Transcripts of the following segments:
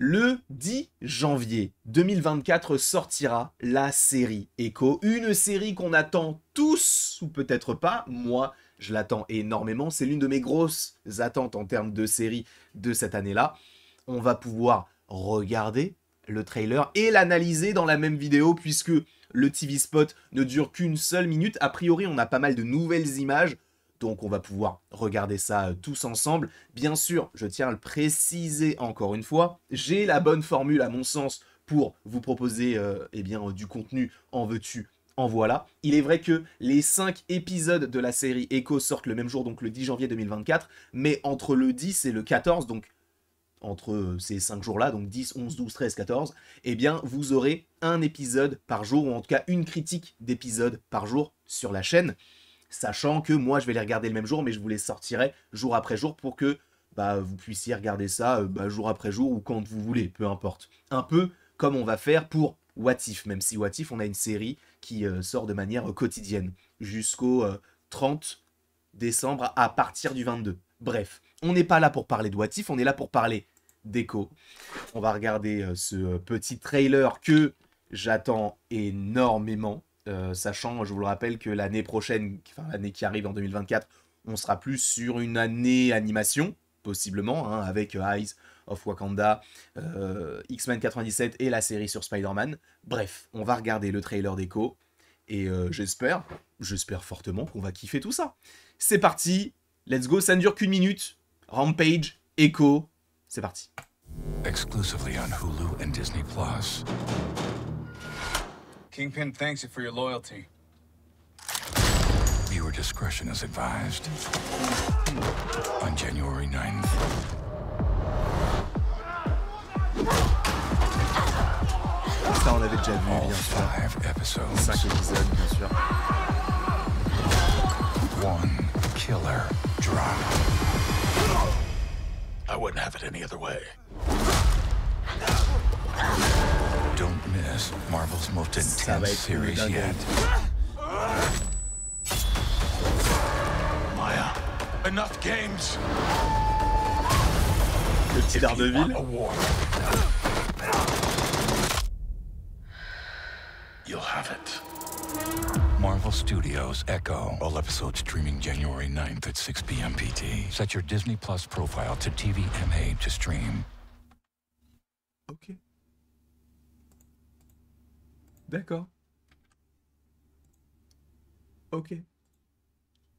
Le 10 janvier 2024 sortira la série Echo, une série qu'on attend tous, ou peut-être pas, moi je l'attends énormément, c'est l'une de mes grosses attentes en termes de série de cette année-là. On va pouvoir regarder le trailer et l'analyser dans la même vidéo, puisque le TV spot ne dure qu'une seule minute. A priori, on a pas mal de nouvelles images, donc on va pouvoir regarder ça tous ensemble. Bien sûr, je tiens à le préciser encore une fois, j'ai la bonne formule à mon sens pour vous proposer du contenu en veux-tu, en voilà. Il est vrai que les 5 épisodes de la série Echo sortent le même jour, donc le 10 janvier 2024, mais entre le 10 et le 14, donc entre ces 5 jours-là, donc 10, 11, 12, 13, 14, eh bien, vous aurez un épisode par jour, ou en tout cas une critique d'épisode par jour sur la chaîne, sachant que moi, je vais les regarder le même jour, mais je vous les sortirai jour après jour pour que vous puissiez regarder ça jour après jour, ou quand vous voulez, peu importe. Un peu comme on va faire pour What If, même si What If, on a une série qui sort de manière quotidienne, jusqu'au 30 décembre à partir du 22. Bref, on n'est pas là pour parler de What If, on est là pour parler d'Echo. On va regarder ce petit trailer que j'attends énormément, sachant, je vous le rappelle, que l'année prochaine, enfin l'année qui arrive en 2024, on sera plus sur une année animation, possiblement, hein, avec Eyes of Wakanda, X-Men 97 et la série sur Spider-Man. Bref, on va regarder le trailer d'Echo, et j'espère fortement qu'on va kiffer tout ça. C'est parti, let's go, ça ne dure qu'une minute. Rampage, Echo, c'est parti. Exclusively on Hulu and Disney Plus. Kingpin thanks you for your loyalty. Viewer discretion is advised. On January 9th. Ça, on avait déjà vu, All bien sûr. 5 episodes. 5 épisodes, bien sûr. One killer drop. I wouldn't have it any other way. Don't miss Marvel's most intense series yet. Maya, enough games. Le petit Daredevil. You'll have it. Marvel Studios Echo. All episodes streaming January 9th at 6 p.m. PT. Set your Disney Plus profile to TVMA to stream. Ok. D'accord. Ok.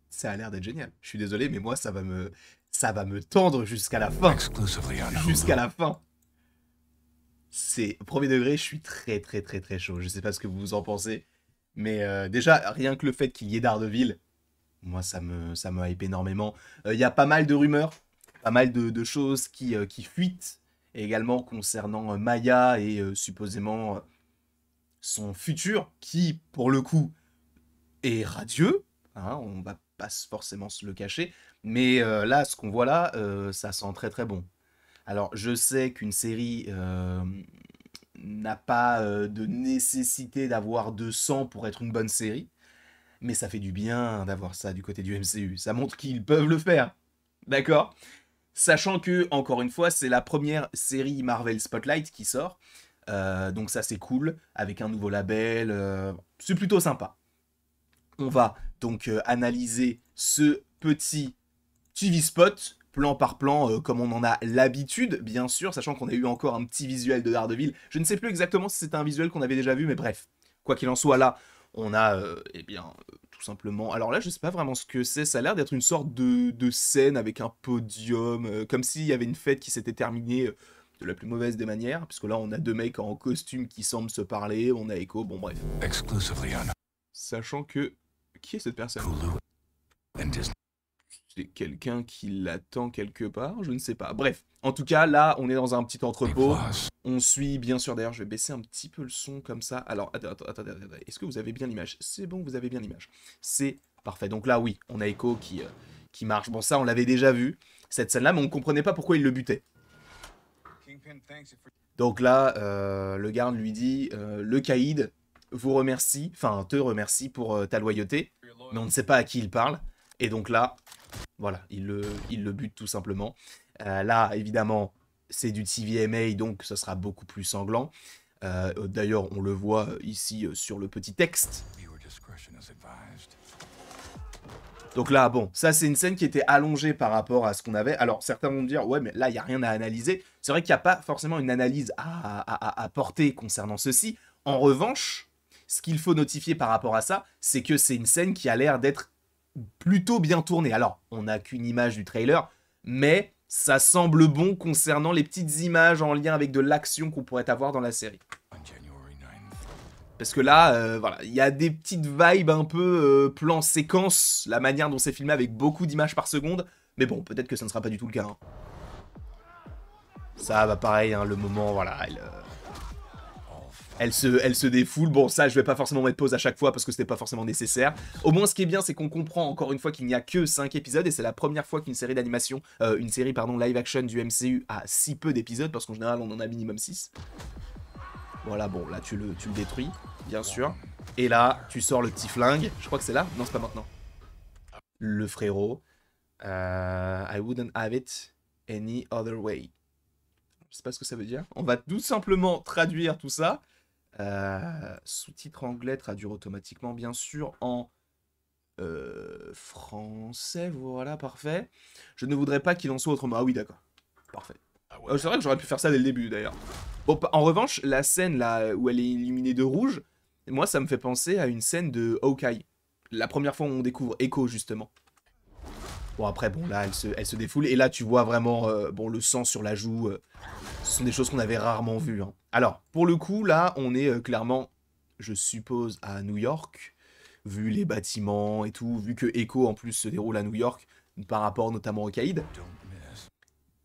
Ça a l'air d'être génial. Je suis désolé, mais moi, ça va me tendre jusqu'à la fin. Exclusively on Hulu. Jusqu'à la fin. C'est premier degré, je suis très chaud. Je sais pas ce que vous en pensez. Mais déjà, rien que le fait qu'il y ait Daredevil, moi, ça me hype énormément. Il y a pas mal de rumeurs, pas mal de choses qui fuitent. Et également concernant Maya et supposément son futur, qui, pour le coup, est radieux. Hein, on va pas forcément se le cacher. Mais là, ce qu'on voit là, ça sent très bon. Alors, je sais qu'une série n'a pas de nécessité d'avoir de sang pour être une bonne série, mais ça fait du bien d'avoir ça du côté du MCU. Ça montre qu'ils peuvent le faire, d'accord ? Sachant que, encore une fois, c'est la première série Marvel Spotlight qui sort, donc ça c'est cool, avec un nouveau label, c'est plutôt sympa. On va donc analyser ce petit TV spot, plan par plan, comme on en a l'habitude, bien sûr, sachant qu'on a eu encore un petit visuel de Daredevil. Je ne sais plus exactement si c'était un visuel qu'on avait déjà vu, mais bref. Quoi qu'il en soit, là, on a, tout simplement... Alors là, je sais pas vraiment ce que c'est, ça a l'air d'être une sorte de scène avec un podium, comme s'il y avait une fête qui s'était terminée de la plus mauvaise des manières, puisque là, on a deux mecs en costume qui semblent se parler, on a Echo, bon bref. Exclusively on Sachant que... Qui est cette personne ? Hulu and Disney. C'est quelqu'un qui l'attend quelque part, je ne sais pas. Bref, en tout cas, là, on est dans un petit entrepôt. On suit, bien sûr, d'ailleurs, je vais baisser un petit peu le son comme ça. Alors, attendez. Est-ce que vous avez bien l'image ? C'est bon, vous avez bien l'image. C'est parfait. Donc là, oui, on a Echo qui marche. Bon, ça, on l'avait déjà vu, cette scène-là, mais on ne comprenait pas pourquoi il le butait. Donc là, le garde lui dit, le caïd vous remercie, enfin, te remercie pour ta loyauté, mais on ne sait pas à qui il parle. Et donc là... Voilà, il le bute tout simplement. Là, évidemment, c'est du TVMA, donc ça sera beaucoup plus sanglant. D'ailleurs, on le voit ici sur le petit texte. Donc là, bon, ça c'est une scène qui était allongée par rapport à ce qu'on avait. Alors certains vont me dire, ouais, mais là, il n'y a rien à analyser. C'est vrai qu'il n'y a pas forcément une analyse à porter concernant ceci. En revanche, ce qu'il faut notifier par rapport à ça, c'est que c'est une scène qui a l'air d'être plutôt bien tournée. Alors, on n'a qu'une image du trailer, mais ça semble bon concernant les petites images en lien avec de l'action qu'on pourrait avoir dans la série. Parce que là, voilà, il y a des petites vibes un peu plan séquence, la manière dont c'est filmé avec beaucoup d'images par seconde. Mais bon, peut-être que ça ne sera pas du tout le cas. Hein. Ça, bah pareil, hein, le moment, voilà, elle se défoule. Bon, ça, je vais pas forcément mettre pause à chaque fois parce que c'était pas forcément nécessaire. Au moins, ce qui est bien, c'est qu'on comprend encore une fois qu'il n'y a que 5 épisodes et c'est la première fois qu'une série d'animation, une série, pardon, live action du MCU a si peu d'épisodes parce qu'en général, on en a minimum 6. Voilà, bon, là, tu le détruis, bien sûr. Et là, tu sors le petit flingue. Je crois que c'est là. Non, c'est pas maintenant. Le frérot. I wouldn't have it any other way. Je sais pas ce que ça veut dire. On va tout simplement traduire tout ça. Sous-titre anglais, traduire automatiquement, bien sûr, en français. Voilà, parfait. Je ne voudrais pas qu'il en soit autrement. Ah oui, d'accord. Parfait. C'est vrai que j'aurais pu faire ça dès le début, d'ailleurs. Bon, en revanche, la scène là où elle est illuminée de rouge, moi, ça me fait penser à une scène de Hawkeye. La première fois où on découvre Echo, justement. Bon, après, bon, là, elle se défoule. Et là, tu vois vraiment bon, le sang sur la joue. Ce sont des choses qu'on avait rarement vues. Hein. Alors, pour le coup, là, on est clairement, je suppose, à New York. Vu les bâtiments et tout. Vu que Echo, en plus, se déroule à New York. Par rapport notamment au Caïd.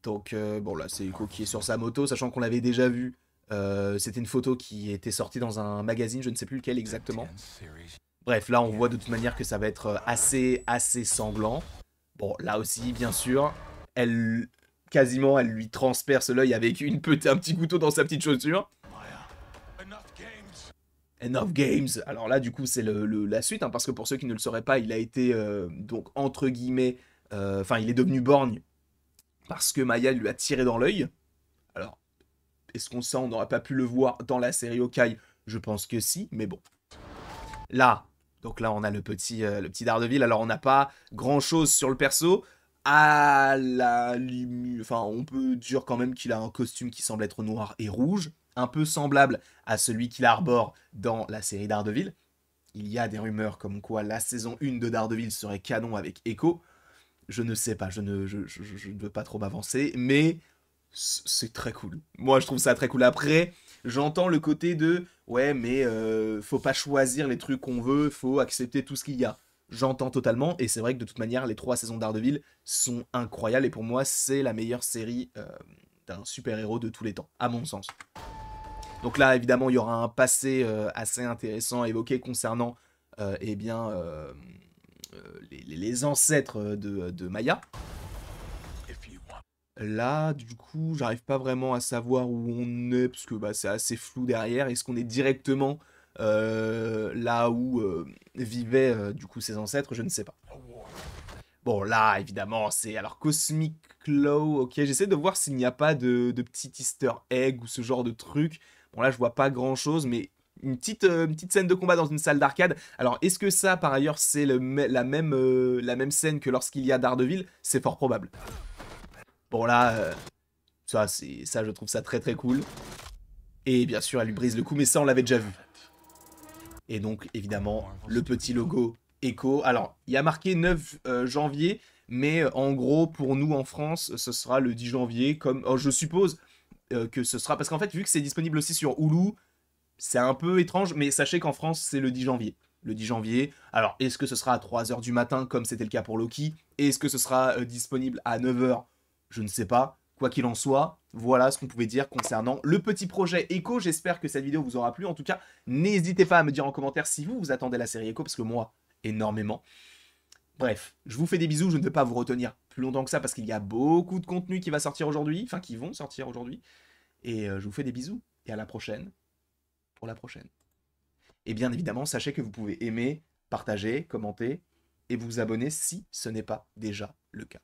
Donc, bon, là, c'est Echo qui est sur sa moto, sachant qu'on l'avait déjà vu. C'était une photo qui était sortie dans un magazine, je ne sais plus lequel exactement. Bref, là, on voit de toute manière que ça va être assez sanglant. Bon, là aussi, bien sûr, quasiment, elle lui transperce l'œil avec un petit couteau dans sa petite chaussure. Enough Games. Alors là, du coup, c'est la suite, hein, parce que pour ceux qui ne le sauraient pas, il a été, donc, entre guillemets, enfin, il est devenu borgne. Parce que Maya lui a tiré dans l'œil. Alors, est-ce qu'on sait, on n'aurait pas pu le voir dans la série Hawkeye? Je pense que si, mais bon. Là, donc là, on a le petit Daredevil. Alors, on n'a pas grand-chose sur le perso. À la limite, enfin, on peut dire quand même qu'il a un costume qui semble être noir et rouge. Un peu semblable à celui qu'il arbore dans la série Daredevil. Il y a des rumeurs comme quoi la saison 1 de Daredevil serait canon avec Echo. Je ne sais pas, je ne veux pas trop m'avancer, mais c'est très cool. Moi, je trouve ça très cool. Après, j'entends le côté de « Ouais, mais faut pas choisir les trucs qu'on veut, faut accepter tout ce qu'il y a. » J'entends totalement, et c'est vrai que de toute manière, les 3 saisons d'Daredevil sont incroyables, et pour moi, c'est la meilleure série d'un super-héros de tous les temps, à mon sens. Donc là, évidemment, il y aura un passé assez intéressant à évoquer concernant, eh bien... les ancêtres de Maya. Là, du coup, j'arrive pas vraiment à savoir où on est, parce que bah, c'est assez flou derrière. Est-ce qu'on est directement là où vivaient du coup ses ancêtres? Je ne sais pas. Bon, là, évidemment, c'est... Alors, Cosmic Claw, ok, j'essaie de voir s'il n'y a pas de petit easter egg ou ce genre de truc. Bon, là, je vois pas grand-chose, mais... Une petite scène de combat dans une salle d'arcade. Alors, est-ce que ça, par ailleurs, c'est la même scène que lorsqu'il y a Daredevil? C'est fort probable. Bon, là, ça, je trouve ça très très cool. Et bien sûr, elle lui brise le cou, mais ça, on l'avait déjà vu. Et donc, évidemment, le petit logo Echo. Alors, il y a marqué 9 janvier, mais en gros, pour nous, en France, ce sera le 10 janvier, comme... Oh, je suppose que ce sera... Parce qu'en fait, vu que c'est disponible aussi sur Hulu... C'est un peu étrange, mais sachez qu'en France, c'est le 10 janvier. Le 10 janvier. Alors, est-ce que ce sera à 3h du matin, comme c'était le cas pour Loki? Est-ce que ce sera disponible à 9h? Je ne sais pas. Quoi qu'il en soit, voilà ce qu'on pouvait dire concernant le petit projet Echo. J'espère que cette vidéo vous aura plu. En tout cas, n'hésitez pas à me dire en commentaire si vous attendez la série Echo, parce que moi, énormément. Bref, je vous fais des bisous. Je ne vais pas vous retenir plus longtemps que ça, parce qu'il y a beaucoup de contenu qui va sortir aujourd'hui. Enfin, qui vont sortir aujourd'hui. Et je vous fais des bisous. Et à la prochaine. Pour la prochaine. Et bien évidemment, sachez que vous pouvez aimer, partager, commenter et vous abonner si ce n'est pas déjà le cas.